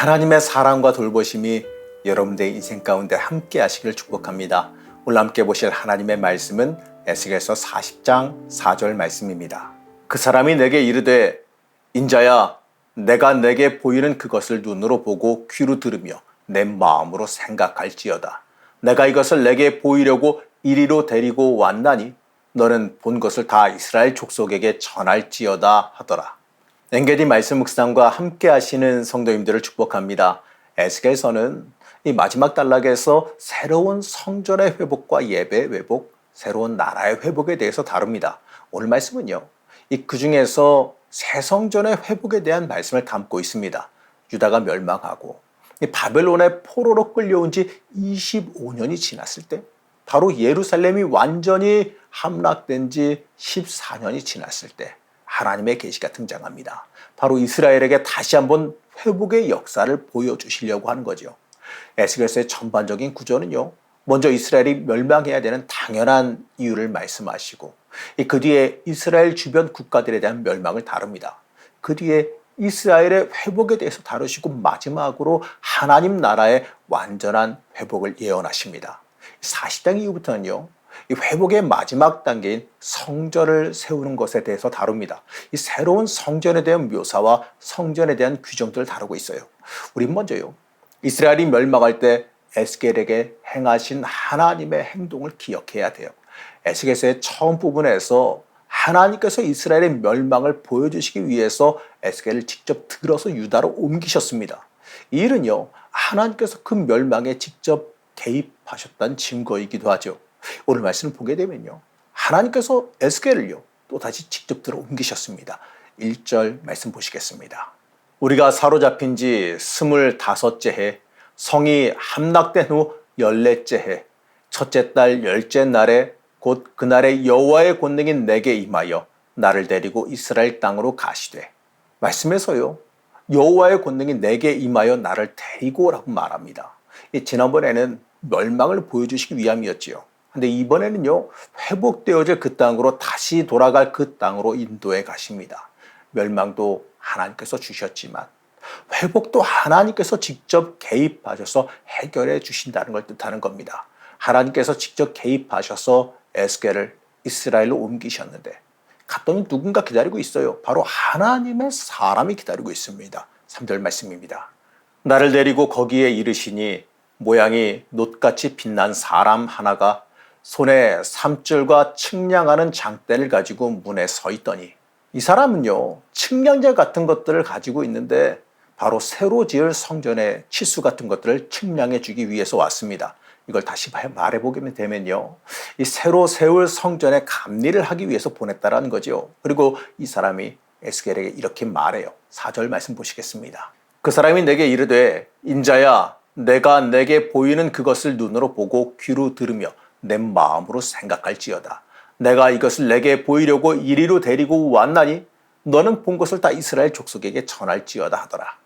하나님의 사랑과 돌보심이 여러분들의 인생 가운데 함께 하시길 축복합니다. 오늘 함께 보실 하나님의 말씀은 에스겔서 40장 4절 말씀입니다. 그 사람이 내게 이르되 인자야 내가 내게 보이는 그것을 눈으로 보고 귀로 들으며 내 마음으로 생각할지어다. 내가 이것을 내게 보이려고 이리로 데리고 왔나니 너는 본 것을 다 이스라엘 족속에게 전할지어다 하더라. 엔게디 말씀 묵상과 함께 하시는 성도님들을 축복합니다. 에스겔서는 이 마지막 단락에서 새로운 성전의 회복과 예배의 회복, 새로운 나라의 회복에 대해서 다룹니다. 오늘 말씀은요, 그 중에서 새 성전의 회복에 대한 말씀을 담고 있습니다. 유다가 멸망하고 바벨론의 포로로 끌려온 지 25년이 지났을 때, 바로 예루살렘이 완전히 함락된 지 14년이 지났을 때 하나님의 계시가 등장합니다. 바로 이스라엘에게 다시 한번 회복의 역사를 보여주시려고 하는 거죠. 에스겔서의 전반적인 구조는요, 먼저 이스라엘이 멸망해야 되는 당연한 이유를 말씀하시고 그 뒤에 이스라엘 주변 국가들에 대한 멸망을 다룹니다. 그 뒤에 이스라엘의 회복에 대해서 다루시고 마지막으로 하나님 나라의 완전한 회복을 예언하십니다. 40장 이후부터는요, 이 회복의 마지막 단계인 성전을 세우는 것에 대해서 다룹니다. 이 새로운 성전에 대한 묘사와 성전에 대한 규정들을 다루고 있어요. 우린 먼저요, 이스라엘이 멸망할 때 에스겔에게 행하신 하나님의 행동을 기억해야 돼요. 에스겔서의 처음 부분에서 하나님께서 이스라엘의 멸망을 보여주시기 위해서 에스겔을 직접 들어서 유다로 옮기셨습니다. 이 일은요, 하나님께서 그 멸망에 직접 개입하셨다는 증거이기도 하죠. 오늘 말씀을 보게 되면요, 하나님께서 에스겔을요 또다시 직접 들어 옮기셨습니다. 1절 말씀 보시겠습니다. 우리가 사로잡힌 지 25째 해, 성이 함락된 후 14째 해, 첫째 달 10째 날에 곧 그날에 여호와의 권능이 내게 임하여 나를 데리고 이스라엘 땅으로 가시되, 말씀에서요, 여호와의 권능이 내게 임하여 나를 데리고 오라고 말합니다. 지난번에는 멸망을 보여주시기 위함이었지요. 근데 이번에는요, 회복되어질 그 땅으로 다시 돌아갈 그 땅으로 인도해 가십니다. 멸망도 하나님께서 주셨지만 회복도 하나님께서 직접 개입하셔서 해결해 주신다는 걸 뜻하는 겁니다. 하나님께서 직접 개입하셔서 에스겔을 이스라엘로 옮기셨는데 갔더니 누군가 기다리고 있어요. 바로 하나님의 사람이 기다리고 있습니다. 3절 말씀입니다. 나를 데리고 거기에 이르시니 모양이 놋같이 빛난 사람 하나가 손에 삼줄과 측량하는 장대를 가지고 문에 서 있더니, 이 사람은요, 측량제 같은 것들을 가지고 있는데 바로 새로 지을 성전의 치수 같은 것들을 측량해 주기 위해서 왔습니다. 이걸 다시 말해보게 되면요, 이 새로 세울 성전의 감리를 하기 위해서 보냈다라는 거죠. 그리고 이 사람이 에스겔에게 이렇게 말해요. 4절 말씀 보시겠습니다. 그 사람이 내게 이르되 인자야 내가 내게 보이는 그것을 눈으로 보고 귀로 들으며 내 마음으로 생각할지어다. 내가 이것을 내게 보이려고 이리로 데리고 왔나니 너는 본 것을 다 이스라엘 족속에게 전할지어다 하더라.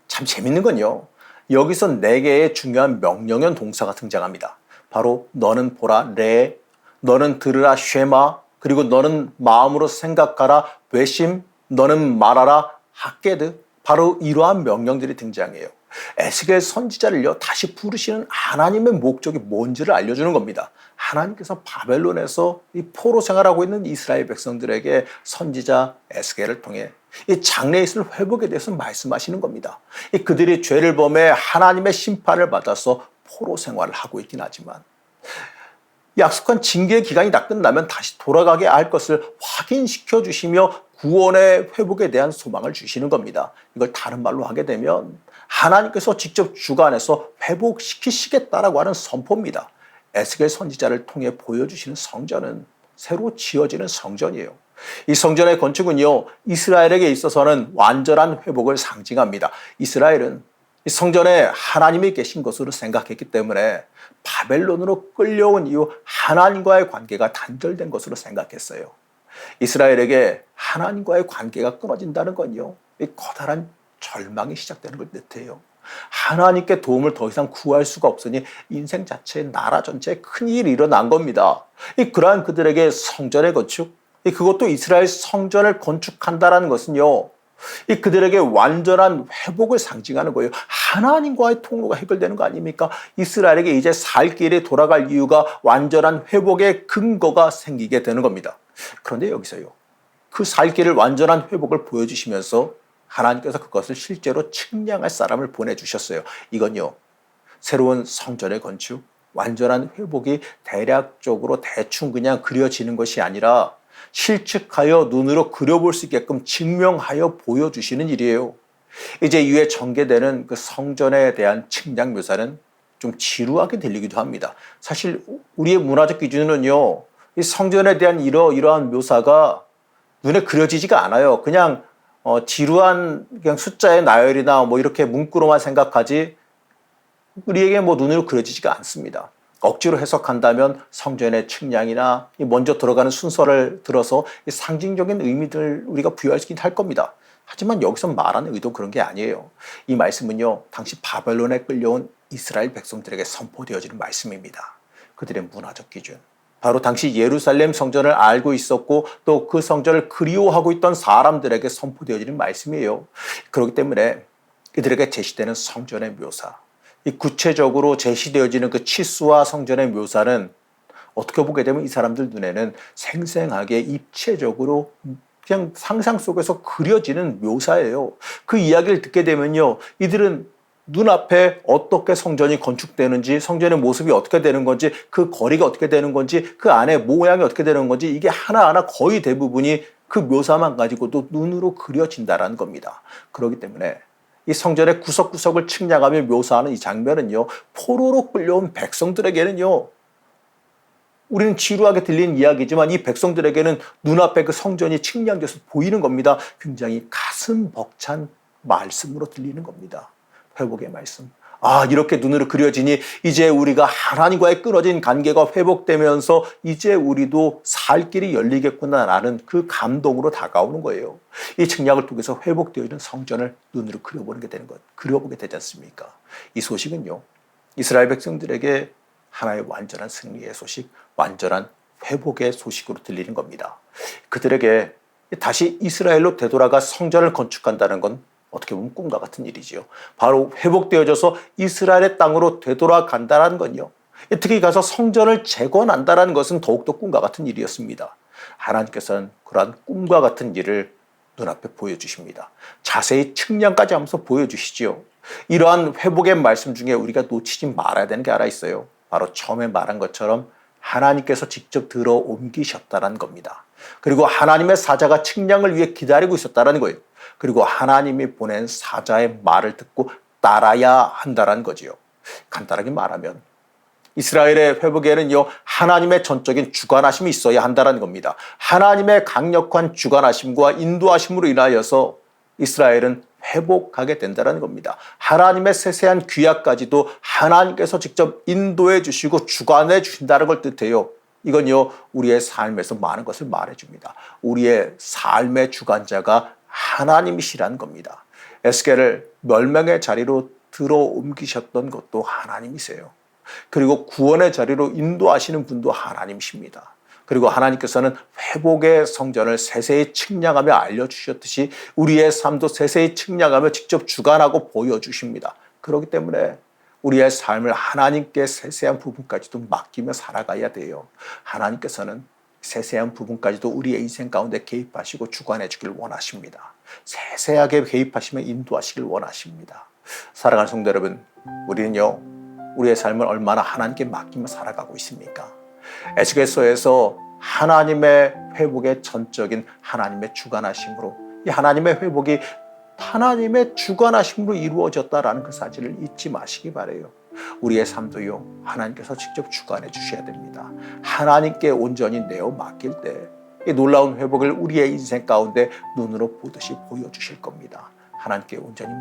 참 재밌는 건요, 여기서 네 개의 중요한 명령형 동사가 등장합니다. 바로 너는 보라 레, 너는 들으라 쉐마, 그리고 너는 마음으로 생각하라 외심, 너는 말하라 하게드. 바로 이러한 명령들이 등장해요. 에스겔 선지자를요 다시 부르시는 하나님의 목적이 뭔지를 알려주는 겁니다. 하나님께서 바벨론에서 이 포로 생활하고 있는 이스라엘 백성들에게 선지자 에스겔을 통해 이 장래에 있을 회복에 대해서 말씀하시는 겁니다. 그들이 죄를 범해 하나님의 심판을 받아서 포로 생활을 하고 있긴 하지만 약속한 징계의 기간이 다 끝나면 다시 돌아가게 할 것을 확인시켜 주시며 구원의 회복에 대한 소망을 주시는 겁니다. 이걸 다른 말로 하게 되면 하나님께서 직접 주관해서 회복시키시겠다라고 하는 선포입니다. 에스겔 선지자를 통해 보여주시는 성전은 새로 지어지는 성전이에요. 이 성전의 건축은요, 이스라엘에게 있어서는 완전한 회복을 상징합니다. 이스라엘은 이 성전에 하나님이 계신 것으로 생각했기 때문에 바벨론으로 끌려온 이후 하나님과의 관계가 단절된 것으로 생각했어요. 이스라엘에게 하나님과의 관계가 끊어진다는 건요, 이 커다란 절망이 시작되는 걸 뜻해요. 하나님께 도움을 더 이상 구할 수가 없으니 인생 자체의 나라 전체에 큰일이 일어난 겁니다. 그러한 그들에게 성전의 건축, 그것도 이스라엘 성전을 건축한다는 것은요, 그들에게 완전한 회복을 상징하는 거예요. 하나님과의 통로가 해결되는 거 아닙니까? 이스라엘에게 이제 살 길에 돌아갈 이유가 완전한 회복의 근거가 생기게 되는 겁니다. 그런데 여기서요, 그 살 길을 완전한 회복을 보여주시면서 하나님께서 그것을 실제로 측량할 사람을 보내주셨어요. 이건요, 새로운 성전의 건축, 완전한 회복이 대략적으로 대충 그냥 그려지는 것이 아니라 실측하여 눈으로 그려볼 수 있게끔 증명하여 보여주시는 일이에요. 이제 이후에 전개되는 그 성전에 대한 측량 묘사는 좀 지루하게 들리기도 합니다. 사실 우리의 문화적 기준은요, 이 성전에 대한 이러한 묘사가 눈에 그려지지가 않아요. 그냥 지루한 그냥 숫자의 나열이나 뭐 이렇게 문구로만 생각하지 우리에게 뭐 눈으로 그려지지가 않습니다. 억지로 해석한다면 성전의 측량이나 먼저 들어가는 순서를 들어서 상징적인 의미들 우리가 부여할 수 있긴 할 겁니다. 하지만 여기서 말하는 의도 그런 게 아니에요. 이 말씀은요, 당시 바벨론에 끌려온 이스라엘 백성들에게 선포되어지는 말씀입니다. 그들의 문화적 기준, 바로 당시 예루살렘 성전을 알고 있었고 또 그 성전을 그리워하고 있던 사람들에게 선포되어지는 말씀이에요. 그렇기 때문에 이들에게 제시되는 성전의 묘사, 이 구체적으로 제시되어지는 그 치수와 성전의 묘사는 어떻게 보게 되면 이 사람들 눈에는 생생하게 입체적으로 그냥 상상 속에서 그려지는 묘사예요. 그 이야기를 듣게 되면요, 이들은 눈앞에 어떻게 성전이 건축되는지, 성전의 모습이 어떻게 되는 건지, 그 거리가 어떻게 되는 건지, 그 안에 모양이 어떻게 되는 건지, 이게 하나하나 거의 대부분이 그 묘사만 가지고도 눈으로 그려진다는 겁니다. 그렇기 때문에 이 성전의 구석구석을 측량하며 묘사하는 이 장면은요, 포로로 끌려온 백성들에게는요, 우리는 지루하게 들리는 이야기지만 이 백성들에게는 눈앞에 그 성전이 측량돼서 보이는 겁니다. 굉장히 가슴 벅찬 말씀으로 들리는 겁니다. 회복의 말씀. 아, 이렇게 눈으로 그려지니 이제 우리가 하나님과의 끊어진 관계가 회복되면서 이제 우리도 살 길이 열리겠구나라는 그 감동으로 다가오는 거예요. 이 측량을 통해서 회복되어 있는 성전을 눈으로 그려보게 되지 않습니까? 이 소식은요, 이스라엘 백성들에게 하나의 완전한 승리의 소식, 완전한 회복의 소식으로 들리는 겁니다. 그들에게 다시 이스라엘로 되돌아가 성전을 건축한다는 건 어떻게 보면 꿈과 같은 일이지요. 바로 회복되어져서 이스라엘의 땅으로 되돌아간다는 건요, 특히 가서 성전을 재건한다는 것은 더욱더 꿈과 같은 일이었습니다. 하나님께서는 그러한 꿈과 같은 일을 눈앞에 보여주십니다. 자세히 측량까지 하면서 보여주시지요. 이러한 회복의 말씀 중에 우리가 놓치지 말아야 되는 게 하나 있어요. 바로 처음에 말한 것처럼 하나님께서 직접 들어 옮기셨다는 겁니다. 그리고 하나님의 사자가 측량을 위해 기다리고 있었다는 거예요. 그리고 하나님이 보낸 사자의 말을 듣고 따라야 한다는 거지요. 간단하게 말하면 이스라엘의 회복에는요, 하나님의 전적인 주관하심이 있어야 한다는 겁니다. 하나님의 강력한 주관하심과 인도하심으로 인하여서 이스라엘은 회복하게 된다는 겁니다. 하나님의 세세한 규약까지도 하나님께서 직접 인도해 주시고 주관해 주신다는 걸 뜻해요. 이건요, 우리의 삶에서 많은 것을 말해줍니다. 우리의 삶의 주관자가 하나님이시라는 겁니다. 에스겔을 멸망의 자리로 들어 옮기셨던 것도 하나님이세요. 그리고 구원의 자리로 인도하시는 분도 하나님이십니다. 그리고 하나님께서는 회복의 성전을 세세히 측량하며 알려주셨듯이 우리의 삶도 세세히 측량하며 직접 주관하고 보여주십니다. 그렇기 때문에 우리의 삶을 하나님께 세세한 부분까지도 맡기며 살아가야 돼요. 하나님께서는 세세한 부분까지도 우리의 인생 가운데 개입하시고 주관해 주길 원하십니다. 세세하게 개입하시며 인도하시길 원하십니다. 사랑하는 성도 여러분, 우리는요, 우리의 삶을 얼마나 하나님께 맡기며 살아가고 있습니까? 에스겔서에서 하나님의 회복의 전적인 하나님의 주관하심으로, 이 하나님의 회복이 하나님의 주관하심으로 이루어졌다라는 그 사실을 잊지 마시기 바라요. 우리의 삶도요, 하나님께서 직접 주관해 주셔야 됩니다. 하나님께 온전히 내어 맡길 때 이 놀라운 회복을 우리의 인생 가운데 눈으로 보듯이 보여주실 겁니다. 하나님께 온전히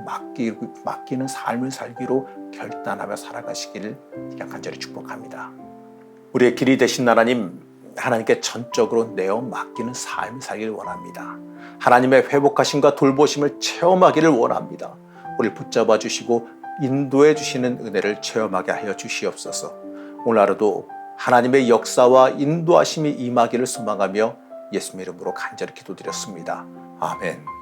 맡기는 삶을 살기로 결단하며 살아가시기를 간절히 축복합니다. 우리의 길이 되신 하나님, 하나님께 전적으로 내어 맡기는 삶을 살기를 원합니다. 하나님의 회복하심과 돌보심을 체험하기를 원합니다. 우리를 붙잡아 주시고 인도해 주시는 은혜를 체험하게 하여 주시옵소서. 오늘 하루도 하나님의 역사와 인도하심이 임하기를 소망하며 예수님 이름으로 간절히 기도드렸습니다. 아멘.